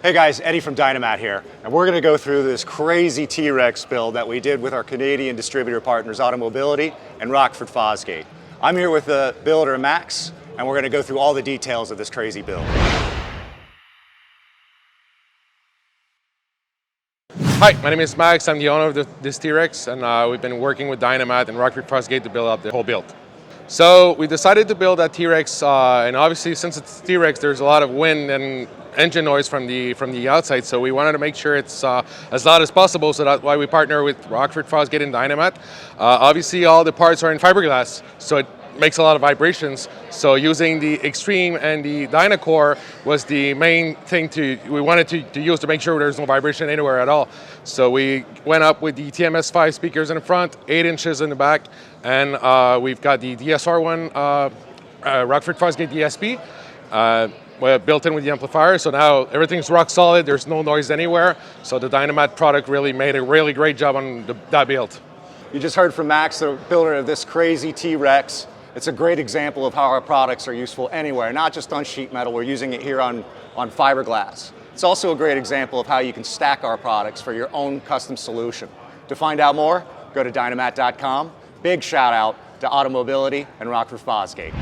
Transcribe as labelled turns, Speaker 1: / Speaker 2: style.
Speaker 1: Hey guys, Eddie from Dynamat here, and we're going to go through this crazy T-Rex build that we did with our Canadian distributor partners Automobility and Rockford Fosgate. I'm here with the builder Max, and we're going to go through all the details of this crazy build.
Speaker 2: Hi, my name is Max. I'm the owner of this T-Rex, and we've been working with Dynamat and Rockford Fosgate to build up the whole build. So we decided to build that T-Rex, and obviously since it's T-Rex, there's a lot of wind and engine noise from the outside, so we wanted to make sure it's as loud as possible, so that's why we partner with Rockford Fosgate and Dynamat. Obviously all the parts are in fiberglass, so it makes a lot of vibrations, so using the Extreme and the Dynacore was the main thing we wanted to use to make sure there's no vibration anywhere at all. So we went up with the TMS5 speakers in the front, 8 inches in the back, and we've got the DSR one, Rockford Fosgate DSP, built in with the amplifier, so now everything's rock solid, there's no noise anywhere, so the Dynamat product really made a really great job on that build.
Speaker 1: You just heard from Max, the builder of this crazy T-Rex. It's a great example of how our products are useful anywhere, not just on sheet metal, we're using it here on fiberglass. It's also a great example of how you can stack our products for your own custom solution. To find out more, go to dynamat.com. Big shout out to Automobility and Rockford Fosgate.